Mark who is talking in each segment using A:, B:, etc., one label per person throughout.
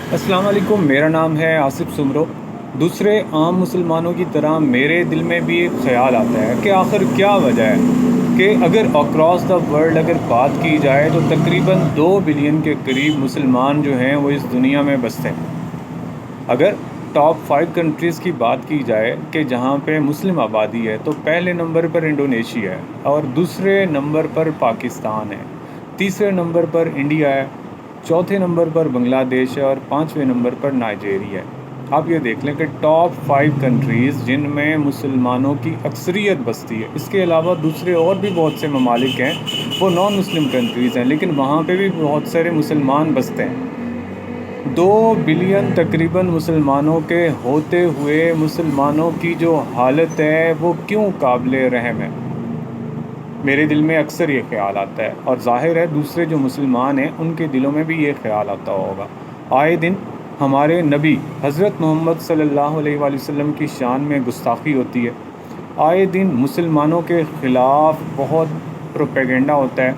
A: अस्सलाम वालेकुम। मेरा नाम है आसिफ सुमरो। दूसरे आम मुसलमानों की तरह मेरे दिल में भी एक ख़्याल आता है कि आखिर क्या वजह है कि अगर अक्रॉस द वर्ल्ड अगर बात की जाए तो तकरीबन 2 बिलियन के करीब मुसलमान जो हैं वो इस दुनिया में बसते हैं। अगर टॉप 5 कंट्रीज़ की बात की जाए कि जहाँ पे मुस्लिम आबादी है तो पहले नंबर पर इंडोनेशिया है और दूसरे नंबर पर पाकिस्तान है, तीसरे नंबर पर इंडिया है, चौथे नंबर पर बांग्लादेश है और पाँचवें नंबर पर नाइजीरिया है। आप ये देख लें कि टॉप 5 कंट्रीज़ जिनमें मुसलमानों की अक्सरियत बसती है। इसके अलावा दूसरे और भी बहुत से ममालिक हैं, वो नॉन मुस्लिम कंट्रीज़ हैं, लेकिन वहाँ पे भी बहुत सारे मुसलमान बसते हैं। 2 बिलियन तकरीबन मुसलमानों के होते हुए मुसलमानों की जो हालत है वो क्यों काबिल रहम है। मेरे दिल में अक्सर ये ख्याल आता है और ज़ाहिर है दूसरे जो मुसलमान हैं उनके दिलों में भी ये ख्याल आता होगा। आए दिन हमारे नबी हज़रत मोहम्मद सल्लल्लाहु अलैहि वसल्लम की शान में गुस्ताखी होती है। आए दिन मुसलमानों के ख़िलाफ़ बहुत प्रोपेगेंडा होता है,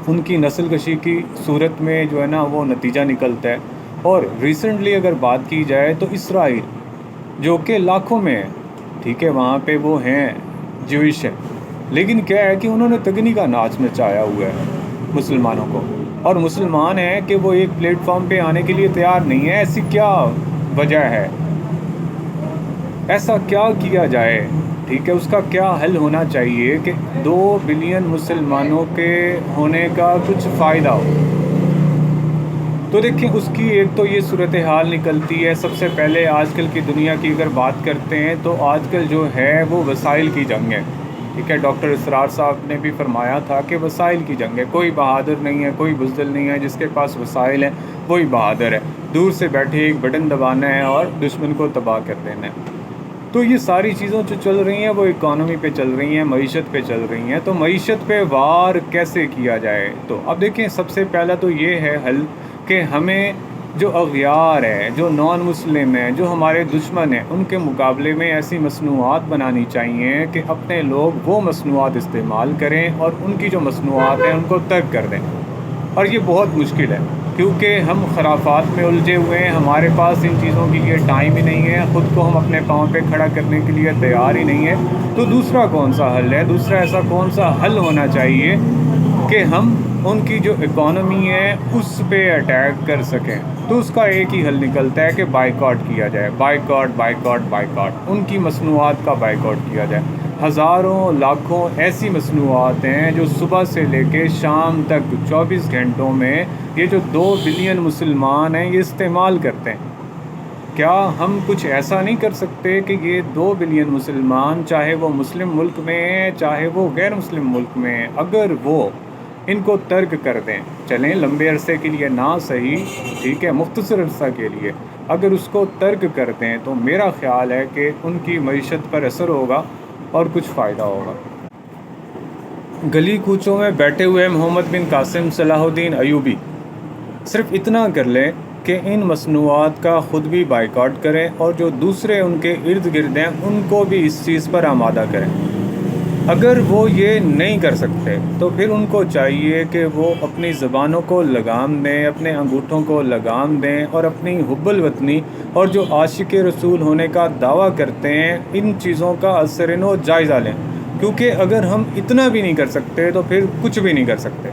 A: उनकी नस्ल कशी की सूरत में जो है ना वो नतीजा निकलता है। और रिसेंटली अगर बात की जाए तो इसराइल जो कि लाखों में है, ठीक है, वहाँ पे वो हैं ज्यूइश है, लेकिन क्या है कि उन्होंने तगनी का नाच नचाया हुआ है मुसलमानों को, और मुसलमान हैं कि वो एक प्लेटफॉर्म पे आने के लिए तैयार नहीं है। ऐसी क्या वजह है, ऐसा क्या किया जाए, ठीक है, उसका क्या हल होना चाहिए कि 2 बिलियन मुसलमानों के होने का कुछ फ़ायदा हो। तो देखिए उसकी एक तो ये सूरत हाल निकलती है। सबसे पहले आजकल की दुनिया की अगर बात करते हैं तो आजकल जो है वो वसाइल की जंग है, ठीक है। डॉक्टर इसरार साहब ने भी फरमाया था कि वसाइल की जंग है, कोई बहादुर नहीं है, कोई बुज़दिल नहीं है, जिसके पास वसाइल है वही बहादुर है। दूर से बैठे एक बटन दबाना है और दुश्मन को तबाह कर देना है। तो ये सारी चीज़ों जो चल रही हैं वो इकॉनमी पे चल रही हैं, मईशत पे चल रही हैं। तो मईशत पे वार कैसे किया जाए, तो अब देखें सबसे पहला तो ये है हल कि हमें जो अग़यार है, जो नॉन मुस्लिम हैं, जो हमारे दुश्मन हैं, उनके मुकाबले में ऐसी मसनूआत बनानी चाहिए कि अपने लोग वो मसनूआत इस्तेमाल करें और उनकी जो मसनूआत हैं उनको तर्क कर दें। और ये बहुत मुश्किल है क्योंकि हम खराफात में उलझे हुए हैं, हमारे पास इन चीज़ों के लिए टाइम ही नहीं है, ख़ुद को हम अपने पाँव पे खड़ा करने के लिए तैयार ही नहीं है। तो दूसरा कौन सा हल है, दूसरा ऐसा कौन सा हल होना चाहिए कि हम उनकी जो इकॉनमी है उस पे अटैक कर सकें। तो उसका एक ही हल निकलता है कि बाइकॉट किया जाए, बाइकॉट बाइकॉट बाइकॉट, उनकी मसनूआत का बाइकॉट किया जाए। हज़ारों लाखों ऐसी मसनूआत हैं जो सुबह से लेके शाम तक 24 घंटों में ये जो 2 बिलियन मुसलमान हैं ये इस्तेमाल करते हैं। क्या हम कुछ ऐसा नहीं कर सकते कि ये 2 बिलियन मुसलमान, चाहे वो मुस्लिम मुल्क में हैं चाहे वो गैर मुस्लिम मुल्क में हैं, अगर वो इनको तर्क कर दें, चलें लंबे अरसे के लिए ना सही, ठीक है, मुख्तसर अरसा के लिए अगर उसको तर्क कर दें तो मेरा ख़्याल है कि उनकी मईशत पर असर होगा और कुछ फ़ायदा होगा। गली कूचों में बैठे हुए मोहम्मद बिन कासिम सलाहुद्दीन अयूबी सिर्फ इतना कर लें कि इन मसनूआत का ख़ुद भी बाइकॉट करें और जो दूसरे उनके इर्द गिर्द हैं उनको भी इस चीज़ पर आमादा करें। अगर वो ये नहीं कर सकते तो फिर उनको चाहिए कि वो अपनी ज़बानों को लगाम दें, अपने अंगूठों को लगाम दें और अपनी हुब्बुल वतनी और जो आशिक रसूल होने का दावा करते हैं इन चीज़ों का असर नो जायज़ा लें। क्योंकि अगर हम इतना भी नहीं कर सकते तो फिर कुछ भी नहीं कर सकते।